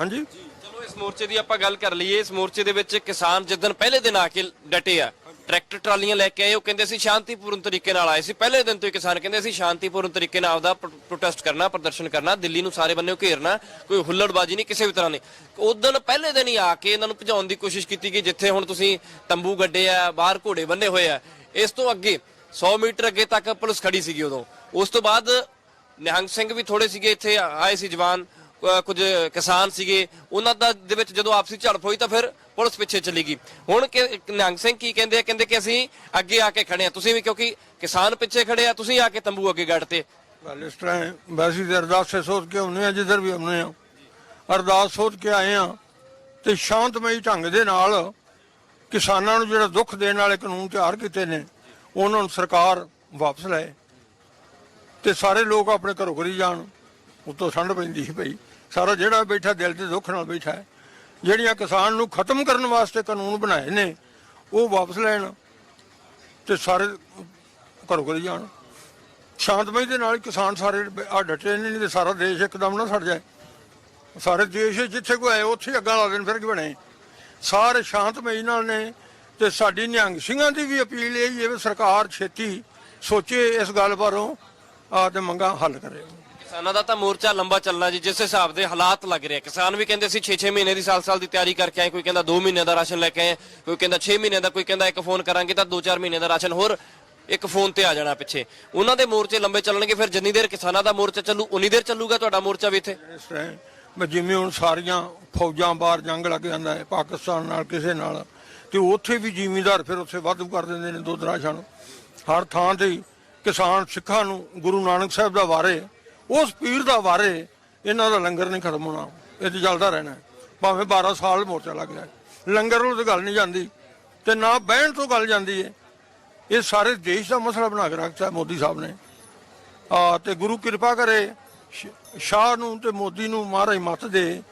ਹਾਂਜੀ, ਚਲੋ ਇਸ ਮੋਰਚੇ ਦੀ ਆਪਾਂ ਗੱਲ ਕਰ ਲਈਏ। ਇਸ ਮੋਰਚੇ ਦੇ ਵਿੱਚ ਕਿਸਾਨ ਜਿੱਦਣ ਪਹਿਲੇ ਦਿਨ ਆ ਕੇ ਡਟੇ ਆ, ਟਰੈਕਟਰ ਟਰਾਲੀਆਂ ਲੈ ਕੇ ਆਏ, ਉਹ ਕਹਿੰਦੇ ਸੀ ਸ਼ਾਂਤੀਪੂਰਨ ਤਰੀਕੇ ਨਾਲ ਆਏ ਸੀ। ਪਹਿਲੇ ਦਿਨ ਤੋਂ ਹੀ ਕਿਸਾਨ ਕਹਿੰਦੇ ਸੀ ਸ਼ਾਂਤੀਪੂਰਨ ਤਰੀਕੇ ਨਾਲ ਆਪਦਾ ਪ੍ਰੋਟੈਸਟ ਕਰਨਾ, ਪ੍ਰਦਰਸ਼ਨ ਕਰਨਾ, ਦਿੱਲੀ ਨੂੰ ਸਾਰੇ ਬੰਨਿਓ ਘੇਰਨਾ, ਕੋਈ ਹੁੱਲੜਬਾਜ਼ੀ ਨਹੀਂ ਕਿਸੇ ਵੀ ਤਰ੍ਹਾਂ ਦੀ। ਉਦੋਂ ਪਹਿਲੇ ਦਿਨ ਹੀ ਆ ਕੇ ਇਹਨਾਂ ਨੂੰ ਭਜਾਉਣ ਦੀ ਕੋਸ਼ਿਸ਼ ਕੀਤੀ ਗਈ। ਜਿੱਥੇ ਹੁਣ ਤੁਸੀਂ ਤੰਬੂ ਗੱਡੇ ਆ, ਬਾਹਰ ਘੋੜੇ ਬੰਨੇ ਹੋਏ ਆ, ਇਸ ਤੋਂ ਅੱਗੇ 100 ਮੀਟਰ ਅੱਗੇ ਤੱਕ ਪੁਲਿਸ ਖੜੀ ਸੀਗੀ ਉਦੋਂ। ਉਸ ਤੋਂ ਬਾਅਦ ਨਿਹੰਗ ਸਿੰਘ ਵੀ ਥੋੜੇ ਸੀਗੇ, ਇੱਥੇ ਆਏ ਸੀ ਜਵਾਨ, ਕੁਝ ਕਿਸਾਨ ਸੀਗੇ, ਉਹਨਾਂ ਦੇ ਵਿੱਚ ਜਦੋਂ ਆਪਸੀ ਝੜਪ ਹੋਈ ਤਾਂ ਫਿਰ ਪੁਲਿਸ ਪਿੱਛੇ ਚਲੀ ਗਈ। ਹੁਣ ਨਿਹੰਗ ਸਿੰਘ ਕੀ ਕਹਿੰਦੇ ਆ? ਕਹਿੰਦੇ ਕਿ ਅਸੀਂ ਅੱਗੇ ਆ ਕੇ ਖੜੇ ਆ, ਤੁਸੀਂ ਵੀ ਕਿਉਂਕਿ ਕਿਸਾਨ ਪਿੱਛੇ ਖੜੇ ਆ, ਤੁਸੀਂ ਆ ਕੇ ਤੰਬੂ ਅੱਗੇ ਗੱਡਤੇ। ਗੱਲ ਇਸ ਤਰ੍ਹਾਂ ਹੈ, ਵੈਸੇ ਤੇ ਅਰਦਾਸੇ ਸੋਚ ਕੇ ਆਉਂਦੇ ਆ, ਜਿੱਧਰ ਵੀ ਆਉਂਦੇ ਆ ਅਰਦਾਸ ਸੋਚ ਕੇ ਆਏ ਆ, ਤੇ ਸ਼ਾਂਤਮਈ ਢੰਗ ਦੇ ਨਾਲ ਕਿਸਾਨਾਂ ਨੂੰ ਜਿਹੜਾ ਦੁੱਖ ਦੇਣ ਵਾਲੇ ਕਾਨੂੰਨ ਤਿਆਰ ਕੀਤੇ ਨੇ ਉਹਨਾਂ ਨੂੰ ਸਰਕਾਰ ਵਾਪਸ ਲਏ, ਤੇ ਸਾਰੇ ਲੋਕ ਆਪਣੇ ਘਰੋਂ ਘਰੀ ਜਾਣ। ਉੱਤੋਂ ਠੰਡ ਪੈਂਦੀ ਸੀ ਪਈ, ਸਾਰਾ ਜਿਹੜਾ ਬੈਠਾ ਦਿਲ ਤੇ ਦੁੱਖ ਨਾਲ ਬੈਠਾ ਹੈ। ਜਿਹੜੀਆਂ ਕਿਸਾਨ ਨੂੰ ਖਤਮ ਕਰਨ ਵਾਸਤੇ ਕਾਨੂੰਨ ਬਣਾਏ ਨੇ ਉਹ ਵਾਪਸ ਲੈਣ, ਤੇ ਸਾਰੇ ਘਰੋਂ ਘਰੀ ਜਾਣ। ਸ਼ਾਂਤਮਈ ਦੇ ਨਾਲ ਕਿਸਾਨ ਸਾਰੇ ਆ ਡਟੇ ਨਹੀਂ ਤੇ ਸਾਰਾ ਦੇਸ਼ ਇੱਕਦਮ ਨਾ ਸੜ ਜਾਏ। ਸਾਰੇ ਦੇਸ਼ ਜਿੱਥੇ ਕੋਈ ਆਏ ਉੱਥੇ ਅੱਗਾ ਲਾ ਦੇਣ, ਫਿਰ ਕੀ ਬਣੇ? ਸਾਰੇ ਸ਼ਾਂਤਮਈ ਨਾਲ ਨੇ। ਤੇ ਸਾਡੀ ਨਿਹੰਗ ਸਿੰਘਾਂ ਦੀ ਵੀ ਅਪੀਲ ਇਹ ਹੀ ਹੈ ਵੀ ਸਰਕਾਰ ਛੇਤੀ ਸੋਚੇ ਇਸ ਗੱਲ ਬਾਰੇ, ਆ ਤੇ ਮੰਗਾਂ ਹੱਲ ਕਰੇ। ਕਿਸਾਨਾਂ ਦਾ ਤਾਂ ਮੋਰਚਾ ਲੰਬਾ ਚੱਲਣਾ ਜੀ, ਜਿਸ ਹਿਸਾਬ ਦੇ ਹਾਲਾਤ ਲੱਗ ਰਹੇ। ਕਿਸਾਨ ਵੀ ਕਹਿੰਦੇ ਸੀ 6-6 ਮਹੀਨੇ ਦੀ ਸਾਲ ਦੀ ਤਿਆਰੀ ਕਰਕੇ ਆਏ, ਕੋਈ ਕਹਿੰਦਾ 2 ਮਹੀਨੇ ਦਾ ਰਾਸ਼ਨ ਲੈ ਕੇ ਆਏ, ਕੋਈ ਕਹਿੰਦਾ 6 ਮਹੀਨੇ ਦਾ, ਕੋਈ ਕਹਿੰਦਾ ਇੱਕ ਫੋਨ ਕਰਾਂਗੇ ਤਾਂ 2-4 ਮਹੀਨੇ ਦਾ ਰਾਸ਼ਨ ਹੋਰ ਇੱਕ ਫੋਨ ਤੇ ਆ ਜਾਣਾ ਪਿੱਛੇ। ਉਹਨਾਂ ਦੇ ਮੋਰਚੇ ਲੰਬੇ ਚੱਲਣਗੇ, ਫਿਰ ਜਿੰਨੀ ਦੇਰ ਕਿਸਾਨਾਂ ਦਾ ਮੋਰਚਾ ਚੱਲੂ ਉਨੀ ਦੇਰ ਚੱਲੂਗਾ ਤੁਹਾਡਾ ਮੋਰਚਾ ਵੀ ਇੱਥੇ। ਇਸ ਤਰ੍ਹਾਂ ਜਿਵੇਂ ਹੁਣ ਸਾਰੀਆਂ ਫੌਜਾਂ ਬਾਹਰ ਜੰਗ ਲੱਗ ਜਾਂਦਾ ਹੈ ਪਾਕਿਸਤਾਨ ਨਾਲ ਕਿਸੇ ਨਾਲ, ਤੇ ਉੱਥੇ ਵੀ ਜ਼ਿਮੀਂਦਾਰ ਫਿਰ ਉੱਥੇ ਵਾਧੂ ਕਰ ਦਿੰਦੇ ਨੇ ਦੁੱਧ ਰਾਸ਼ਨ। ਹਰ ਥਾਂ ਤੇ ਕਿਸਾਨ ਸਿੱਖਾਂ ਨੂੰ ਗੁਰੂ ਨਾਨਕ ਸਾਹਿਬ ਦਾ ਵਾਰੇ, ਉਸ ਪੀਰ ਦਾ ਵਾਰੇ, ਇਹਨਾਂ ਦਾ ਲੰਗਰ ਨਹੀਂ ਖਤਮ ਹੋਣਾ, ਇਹ ਤੇ ਚੱਲਦਾ ਰਹਿਣਾ। ਭਾਵੇਂ 12 ਸਾਲ ਮੋਰਚਾ ਲੱਗ ਜਾਏ, ਲੰਗਰ ਨੂੰ ਤਾਂ ਗੱਲ ਨਹੀਂ ਜਾਂਦੀ, ਤੇ ਨਾ ਬਹਿਣ ਤੋਂ ਗੱਲ ਜਾਂਦੀ ਹੈ। ਇਹ ਸਾਰੇ ਦੇਸ਼ ਦਾ ਮਸਲਾ ਬਣਾ ਕੇ ਰੱਖਤਾ ਮੋਦੀ ਸਾਹਿਬ ਨੇ। ਤੇ ਗੁਰੂ ਕਿਰਪਾ ਕਰੇ ਸ਼ਾਹ ਨੂੰ ਤੇ ਮੋਦੀ ਨੂੰ ਮਹਾਰਾਜ ਮੱਤ ਦੇ,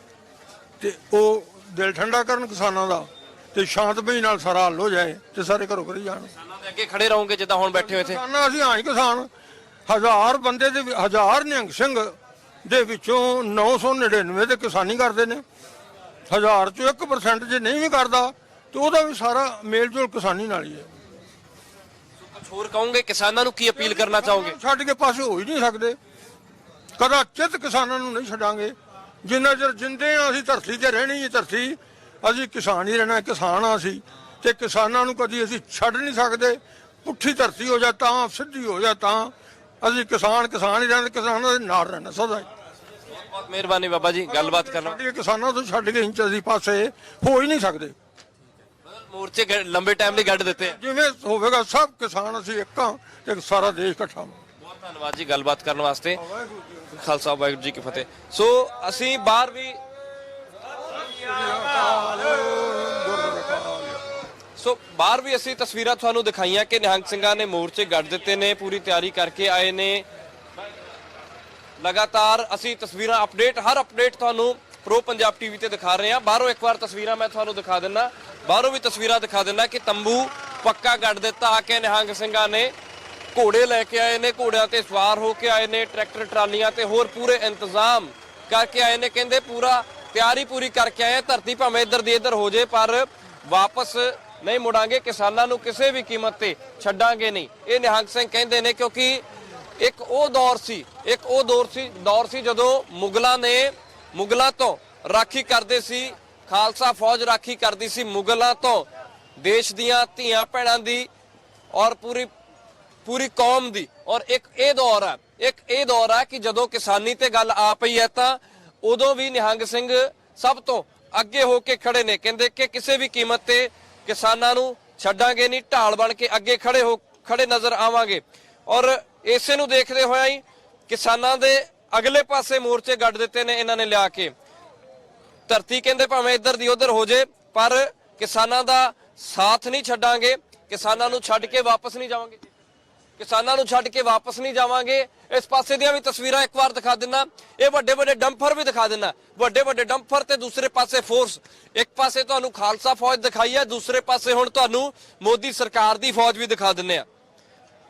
ਤੇ ਉਹ ਦਿਲ ਠੰਡਾ ਕਰਨ ਕਿਸਾਨਾਂ ਦਾ, ਤੇ ਸ਼ਾਂਤਮਈ ਨਾਲ ਸਾਰਾ ਹੱਲ ਹੋ ਜਾਏ, ਤੇ ਸਾਰੇ ਘਰੋਂ ਘਰੀ ਜਾਣ। ਕਿਸਾਨਾਂ ਦੇ ਅੱਗੇ ਖੜੇ ਰਹੋਗੇ ਜਿੱਦਾਂ ਹੁਣ ਬੈਠੇ ਹੋ ਇੱਥੇ? ਕਿਸਾਨਾਂ ਅਸੀਂ ਹਾਂ ਕਿਸਾਨ 1000 ਬੰਦੇ ਦੇ 1000 ਨਿਹੰਗ ਸਿੰਘ ਦੇ ਵਿੱਚੋਂ 999 ਤੇ ਕਿਸਾਨੀ ਕਰਦੇ ਨੇ। 1000 ਚੋਂ 1% ਜੇ ਨਹੀਂ ਵੀ ਕਰਦਾ ਤੇ ਉਹਦਾ ਵੀ ਸਾਰਾ ਮੇਲ ਜੋਲ ਕਿਸਾਨੀ ਨਾਲ ਹੀ ਹੈ। ਕੁਝ ਹੋਰ ਕਹੋਗੇ? ਕਿਸਾਨਾਂ ਨੂੰ ਕੀ ਅਪੀਲ ਕਰਨਾ ਚਾਹੋਗੇ? ਛੱਡ ਕੇ ਪਾਸੇ ਹੋ ਹੀ ਨਹੀਂ ਸਕਦੇ, ਕਦਾ ਚਿੱਤ ਕਿਸਾਨਾਂ ਨੂੰ ਨਹੀਂ ਛੱਡਾਂਗੇ। ਜਿੰਨਾ ਚਿਰ ਜਿੰਦੇ ਆ ਅਸੀਂ ਧਰਤੀ ਤੇ ਰਹਿਣੀ ਹੈ, ਧਰਤੀ ਅਸੀਂ ਕਿਸਾਨ ਹੀ ਰਹਿਣਾ, ਕਿਸਾਨ ਆ ਅਸੀਂ, ਤੇ ਕਿਸਾਨਾਂ ਨੂੰ ਕਦੀ ਅਸੀਂ ਛੱਡ ਨਹੀਂ ਸਕਦੇ। ਪੁੱਠੀ ਧਰਤੀ ਹੋ ਜਾ ਤਾਂ, ਸਿੱਧੀ ਹੋ ਜਾ ਤਾਂ, ਅਸੀਂ ਕਿਸਾਨ ਹੀ ਰਹਿੰਦੇ, ਕਿਸਾਨਾਂ ਦੇ ਨਾਲ ਰਹਿਣਾ ਸਦਾ ਹੀ। ਬਹੁਤ ਮਿਹਰਬਾਨੀ ਬਾਬਾ ਜੀ ਗੱਲਬਾਤ ਕਰਨ ਸਾਡੀਆਂ ਕਿਸਾਨਾਂ ਤੋਂ ਛੱਡ ਕੇ ਇੰਚ ਅਸੀਂ ਪਾਸੇ ਹੋ ਹੀ ਨਹੀਂ ਸਕਦੇ। ਮੋਰਚੇ ਲੰਬੇ ਟਾਈਮ ਲਈ ਗੱਡ ਦਿੱਤੇ ਆ। ਜਿਵੇਂ ਹੋਵੇਗਾ ਸਭ ਕਿਸਾਨ ਅਸੀਂ ਇੱਕ ਹਾਂ ਤੇ ਸਾਰਾ ਦੇਸ਼ ਇਕੱਠਾ। ਬਹੁਤ ਧੰਨਵਾਦ ਜੀ ਗੱਲਬਾਤ ਕਰਨ ਵਾਸਤੇ। ਖਾਲਸਾ ਵਾਹਿਗੁਰੂ ਜੀ ਕੀ ਫਤਿਹ। ਸੋ ਅਸੀਂ ਬਾਹਰ ਵੀ ਅਸੀਂ ਤਸਵੀਰਾਂ ਤੁਹਾਨੂੰ ਦਿਖਾਈਆਂ ਕਿ ਨਿਹੰਗ ਸਿੰਘਾਂ ਨੇ ਮੋਰਚੇ ਗੱਡ ਦਿੱਤੇ ਨੇ, ਪੂਰੀ ਤਿਆਰੀ ਕਰਕੇ ਆਏ ਨੇ। ਲਗਾਤਾਰ ਅਸੀਂ ਤਸਵੀਰਾਂ ਹਰ ਅਪਡੇਟ ਤੁਹਾਨੂੰ ਪ੍ਰੋ ਪੰਜਾਬ ਟੀਵੀ ਤੇ ਦਿਖਾ ਰਹੇ ਹਾਂ। ਬਾਹਰੋਂ ਇੱਕ ਵਾਰ ਤਸਵੀਰਾਂ ਮੈਂ ਤੁਹਾਨੂੰ ਦਿਖਾ ਦਿੰਦਾ, ਬਾਹਰੋਂ ਵੀ ਤਸਵੀਰਾਂ ਦਿਖਾ ਦਿੰਦਾ ਕਿ ਤੰਬੂ ਪੱਕਾ ਗੱਡ ਦਿੱਤਾ ਆ ਕੇ ਨਿਹੰਗ ਸਿੰਘਾਂ ਨੇ। ਘੋੜੇ ਲੈ ਕੇ ਆਏ ਨੇ, ਘੋੜਿਆਂ ਤੇ ਸਵਾਰ ਹੋ ਕੇ ਆਏ ਨੇ, ਟਰੈਕਟਰ ਟਰਾਲੀਆਂ ਤੇ ਹੋਰ ਪੂਰੇ ਇੰਤਜ਼ਾਮ ਕਰਕੇ ਆਏ ਨੇ। ਕਹਿੰਦੇ ਪੂਰਾ ਤਿਆਰੀ ਪੂਰੀ ਕਰਕੇ ਆਏ। ਧਰਤੀ ਭਾਵੇਂ ਇੱਧਰ ਦੀ ਇੱਧਰ ਹੋ ਜੇ ਪਰ ਵਾਪਸ ਨਹੀਂ ਮੁੜਾਂਗੇ, ਕਿਸਾਨਾਂ ਨੂੰ ਕਿਸੇ ਵੀ ਕੀਮਤ ਤੇ ਛੱਡਾਂਗੇ ਨਹੀਂ, ਇਹ ਨਿਹੰਗ ਸਿੰਘ ਕਹਿੰਦੇ ਨੇ। ਕਿਉਂਕਿ ਇੱਕ ਉਹ ਦੌਰ ਸੀ ਜਦੋਂ ਮੁਗਲਾਂ ਤੋਂ ਰਾਖੀ ਕਰਦੇ ਸੀ, ਖਾਲਸਾ ਫੌਜ ਰਾਖੀ ਕਰਦੀ ਸੀ ਮੁਗਲਾਂ ਤੋਂ, ਦੇਸ਼ ਦੀਆਂ ਧੀਆਂ ਭੈਣਾਂ ਦੀ ਔਰ ਪੂਰੀ ਕੌਮ ਦੀ। ਔਰ ਇੱਕ ਇਹ ਦੌਰ ਹੈ ਕਿ ਜਦੋਂ ਕਿਸਾਨੀ ਤੇ ਗੱਲ ਆ ਪਈ ਹੈ ਤਾਂ ਉਦੋਂ ਵੀ ਨਿਹੰਗ ਸਿੰਘ ਸਭ ਤੋਂ ਅੱਗੇ ਹੋ ਕੇ ਖੜੇ ਨੇ। ਕਹਿੰਦੇ ਕਿ ਕਿਸੇ ਵੀ ਕੀਮਤ ਤੇ ਕਿਸਾਨਾਂ ਨੂੰ ਛੱਡਾਂਗੇ ਨਹੀਂ, ਢਾਲ ਬਣ ਕੇ ਅੱਗੇ ਖੜੇ ਨਜ਼ਰ ਆਵਾਂਗੇ। ਔਰ ਇਸੇ ਨੂੰ ਦੇਖਦੇ ਹੋਇਆ ਹੀ ਕਿਸਾਨਾਂ ਦੇ ਅਗਲੇ ਪਾਸੇ ਮੋਰਚੇ ਗੱਡ ਦਿੱਤੇ ਨੇ ਇਹਨਾਂ ਨੇ ਲਿਆ ਕੇ। ਧਰਤੀ ਕਹਿੰਦੇ ਭਾਵੇਂ ਇੱਧਰ ਦੀ ਉੱਧਰ ਹੋ ਜੇ ਪਰ ਕਿਸਾਨਾਂ ਦਾ ਸਾਥ ਨਹੀਂ ਛੱਡਾਂਗੇ, ਕਿਸਾਨਾਂ ਨੂੰ ਛੱਡ ਕੇ ਵਾਪਸ ਨਹੀਂ ਜਾਵਾਂਗੇ। ਇਸ ਪਾਸੇ ਦੀਆਂ ਵੀ ਤਸਵੀਰਾਂ ਇੱਕ ਵਾਰ ਦਿਖਾ ਦਿੰਨਾ, ਇਹ ਵੱਡੇ ਡੰਪਰ ਵੀ ਦਿਖਾ ਦਿੰਨਾ, ਵੱਡੇ ਡੰਪਰ ਤੇ ਦੂਸਰੇ ਪਾਸੇ ਫੋਰਸ। ਇੱਕ ਪਾਸੇ ਤੁਹਾਨੂੰ ਖਾਲਸਾ ਫੌਜ ਦਿਖਾਈ ਹੈ, ਦੂਸਰੇ ਪਾਸੇ ਹੁਣ ਤੁਹਾਨੂੰ ਮੋਦੀ ਸਰਕਾਰ ਦੀ ਫੌਜ ਵੀ ਦਿਖਾ ਦਿੰਨੇ ਆ।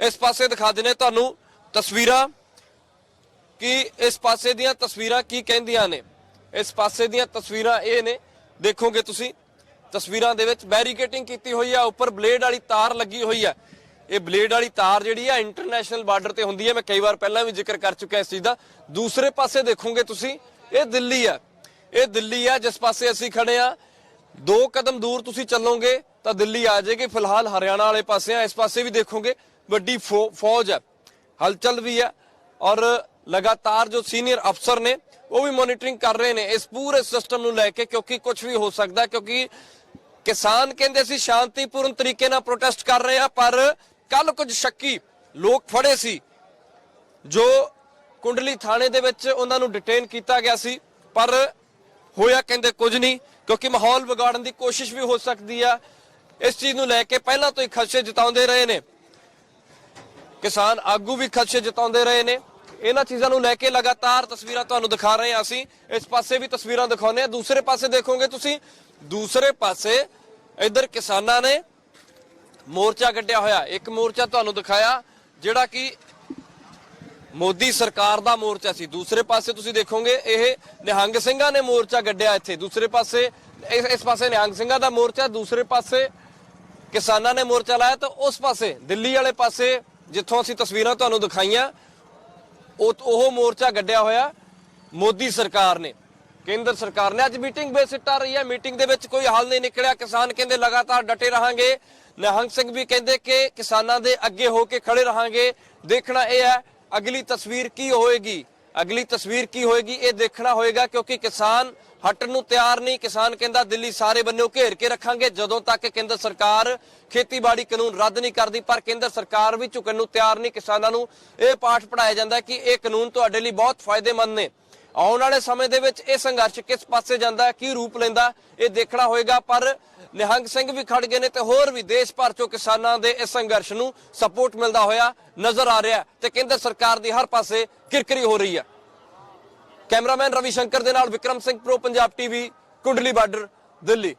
ਇਸ ਪਾਸੇ ਦਿਖਾ ਦਿੰਨੇ ਤੁਹਾਨੂੰ ਤਸਵੀਰਾਂ ਕਿ ਇਸ ਪਾਸੇ ਦੀਆਂ ਤਸਵੀਰਾਂ ਕੀ ਕਹਿੰਦੀਆਂ ਨੇ। ਇਸ ਪਾਸੇ ਦੀਆਂ ਤਸਵੀਰਾਂ ਇਹ ਨੇ, ਦੇਖੋਗੇ ਤੁਸੀਂ ਤਸਵੀਰਾਂ ਦੇ ਵਿੱਚ ਬੈਰੀਕੇਟਿੰਗ ਕੀਤੀ ਹੋਈ ਆ, ਉੱਪਰ ਬਲੇਡ ਵਾਲੀ ਤਾਰ ਲੱਗੀ ਹੋਈ ਆ। ਇਹ ਬਲੇਡ ਵਾਲੀ ਤਾਰ ਜਿਹੜੀ ਆ ਇੰਟਰਨੈਸ਼ਨਲ ਬਾਰਡਰ ਤੇ ਹੁੰਦੀ ਹੈ, ਮੈਂ ਕਈ ਵਾਰ ਪਹਿਲਾਂ ਵੀ ਜ਼ਿਕਰ ਕਰ ਚੁੱਕਿਆ ਇਸ ਚੀਜ਼ ਦਾ। ਦੂਸਰੇ ਪਾਸੇ ਦੇਖੋਗੇ ਤੁਸੀਂ, ਇਹ ਦਿੱਲੀ ਆ ਜਿਸ ਪਾਸੇ ਅਸੀਂ ਖੜੇ ਆ। 2 ਕਦਮ ਦੂਰ ਤੁਸੀਂ ਚੱਲੋਗੇ ਤਾਂ ਦਿੱਲੀ ਆ ਜਾਏਗੀ। ਫਿਲਹਾਲ ਹਰਿਆਣਾ ਵਾਲੇ ਪਾਸੇ ਆ। ਇਸ ਪਾਸੇ ਵੀ ਦੇਖੋਗੇ ਵੱਡੀ ਫੌਜ ਹੈ, ਹਲਚਲ ਵੀ ਹੈ ਔਰ ਲਗਾਤਾਰ ਜੋ ਸੀਨੀਅਰ ਅਫਸਰ ਨੇ ਉਹ ਵੀ ਮੋਨੀਟਰਿੰਗ ਕਰ ਰਹੇ ਨੇ ਇਸ ਪੂਰੇ ਸਿਸਟਮ ਨੂੰ ਲੈ ਕੇ, ਕਿਉਂਕਿ ਕੁਝ ਵੀ ਹੋ ਸਕਦਾ। ਕਿਉਂਕਿ ਕਿਸਾਨ ਕਹਿੰਦੇ ਸੀ ਸ਼ਾਂਤੀਪੂਰਨ ਤਰੀਕੇ ਨਾਲ ਪ੍ਰੋਟੈਸਟ ਕਰ ਰਹੇ ਆ, ਪਰ ਕੱਲ ਕੁਝ ਸ਼ੱਕੀ ਲੋਕ ਫੜੇ ਸੀ ਜੋ ਕੁੰਡਲੀ ਥਾਣੇ ਦੇ ਵਿੱਚ ਉਹਨਾਂ ਨੂੰ ਡਿਟੇਨ ਕੀਤਾ ਗਿਆ ਸੀ, ਪਰ ਹੋਇਆ ਕਹਿੰਦੇ ਕੁਝ ਨਹੀਂ, ਕਿਉਂਕਿ ਮਾਹੌਲ ਵਿਗਾੜਨ ਦੀ ਕੋਸ਼ਿਸ਼ ਵੀ ਹੋ ਸਕਦੀ ਆ। ਇਸ ਚੀਜ਼ ਨੂੰ ਲੈ ਕੇ ਪਹਿਲਾਂ ਤੋਂ ਹੀ ਖਦਸ਼ੇ ਜਤਾਉਂਦੇ ਰਹੇ ਨੇ ਕਿਸਾਨ ਆਗੂ, ਵੀ ਖਦਸ਼ੇ ਜਤਾਉਂਦੇ ਰਹੇ ਨੇ। ਇਹਨਾਂ ਚੀਜ਼ਾਂ ਨੂੰ ਲੈ ਕੇ ਲਗਾਤਾਰ ਤਸਵੀਰਾਂ ਤੁਹਾਨੂੰ ਦਿਖਾ ਰਹੇ ਹਾਂ ਅਸੀਂ। ਇਸ ਪਾਸੇ ਵੀ ਤਸਵੀਰਾਂ ਦਿਖਾਉਂਦੇ ਆ। ਦੂਸਰੇ ਪਾਸੇ ਦੇਖੋਗੇ ਤੁਸੀਂ, ਦੂਸਰੇ ਪਾਸੇ ਇੱਧਰ ਕਿਸਾਨਾਂ ਨੇ ਮੋਰਚਾ ਕੱਢਿਆ ਹੋਇਆ। ਇੱਕ ਮੋਰਚਾ ਤੁਹਾਨੂੰ ਦਿਖਾਇਆ ਜਿਹੜਾ ਕਿ ਮੋਦੀ ਸਰਕਾਰ ਦਾ ਮੋਰਚਾ ਸੀ। ਦੂਸਰੇ ਪਾਸੇ ਤੁਸੀਂ ਦੇਖੋਗੇ ਇਹ ਨਿਹੰਗ ਸਿੰਘਾਂ ਨੇ ਮੋਰਚਾ ਕੱਢਿਆ ਇੱਥੇ। ਦੂਸਰੇ ਪਾਸੇ ਇਸ ਪਾਸੇ ਨਿਹੰਗ ਸਿੰਘਾਂ ਦਾ ਮੋਰਚਾ, ਦੂਸਰੇ ਪਾਸੇ ਕਿਸਾਨਾਂ ਨੇ ਮੋਰਚਾ ਲਾਇਆ। ਤਾਂ ਉਸ ਪਾਸੇ ਦਿੱਲੀ ਵਾਲੇ ਪਾਸੇ ਜਿੱਥੋਂ ਅਸੀਂ ਤਸਵੀਰਾਂ ਤੁਹਾਨੂੰ ਦਿਖਾਈਆਂ, ਉਹ ਮੋਰਚਾ ਗੱਡਿਆ ਹੋਇਆ ਮੋਦੀ ਸਰਕਾਰ ਨੇ, ਕੇਂਦਰ ਸਰਕਾਰ ਨੇ। ਅੱਜ ਮੀਟਿੰਗ ਬੇਸਿੱਟਾ ਰਹੀ ਹੈ, ਮੀਟਿੰਗ ਦੇ ਵਿੱਚ ਕੋਈ ਹੱਲ ਨਹੀਂ ਨਿਕਲਿਆ। ਕਿਸਾਨ ਕਹਿੰਦੇ ਲਗਾਤਾਰ ਡਟੇ ਰਹਾਂਗੇ, ਨਿਹੰਗ ਸਿੰਘ ਵੀ ਕਹਿੰਦੇ ਕਿ ਕਿਸਾਨਾਂ ਦੇ ਅੱਗੇ ਹੋ ਕੇ ਖੜੇ ਰਹਾਂਗੇ। ਦੇਖਣਾ ਇਹ ਹੈ ਅਗਲੀ ਤਸਵੀਰ ਕੀ ਹੋਏਗੀ, ਇਹ ਦੇਖਣਾ ਹੋਏਗਾ, ਕਿਉਂਕਿ ਕਿਸਾਨ ਹਟਣ ਨੂੰ ਤਿਆਰ ਨਹੀਂ। ਕਿਸਾਨ ਕਹਿੰਦਾ ਦਿੱਲੀ ਸਾਰੇ ਬੰਨਿਓ ਘੇਰ ਕੇ ਰੱਖਾਂਗੇ ਜਦੋਂ ਤੱਕ ਕੇਂਦਰ ਸਰਕਾਰ ਖੇਤੀਬਾੜੀ ਕਾਨੂੰਨ ਰੱਦ ਨਹੀਂ ਕਰਦੀ। ਪਰ ਕੇਂਦਰ ਸਰਕਾਰ ਵੀ ਝੁਕਣ ਨੂੰ ਤਿਆਰ ਨਹੀਂ। ਕਿਸਾਨਾਂ ਨੂੰ ਇਹ ਪਾਠ ਪੜਾਇਆ ਜਾਂਦਾ ਕਿ ਇਹ ਕਾਨੂੰਨ ਤੁਹਾਡੇ ਲਈ ਬਹੁਤ ਫਾਇਦੇਮੰਦ ਨੇ। ਆਉਣ ਵਾਲੇ ਸਮੇਂ ਦੇ ਵਿੱਚ ਇਹ ਸੰਘਰਸ਼ ਕਿਸ ਪਾਸੇ ਜਾਂਦਾ, ਕੀ ਰੂਪ ਲੈਂਦਾ, ਇਹ ਦੇਖਣਾ ਹੋਏਗਾ। ਪਰ ਨਿਹੰਗ ਸਿੰਘ ਵੀ ਖੜ ਗਏ ਨੇ ਤੇ ਹੋਰ ਵੀ ਦੇਸ਼ ਭਰ ਚੋਂ ਕਿਸਾਨਾਂ ਦੇ ਇਸ ਸੰਘਰਸ਼ ਨੂੰ ਸਪੋਰਟ ਮਿਲਦਾ ਹੋਇਆ ਨਜ਼ਰ ਆ ਰਿਹਾ ਤੇ ਕੇਂਦਰ ਸਰਕਾਰ ਦੀ ਹਰ ਪਾਸੇ ਕਿਰਕਰੀ ਹੋ ਰਹੀ ਹੈ। ਕੈਮਰਾਮੈਨ ਰਵੀ ਸ਼ੰਕਰ ਦੇ ਨਾਲ Vikram Singh, pro Punjab TV, Kundli border, Delhi.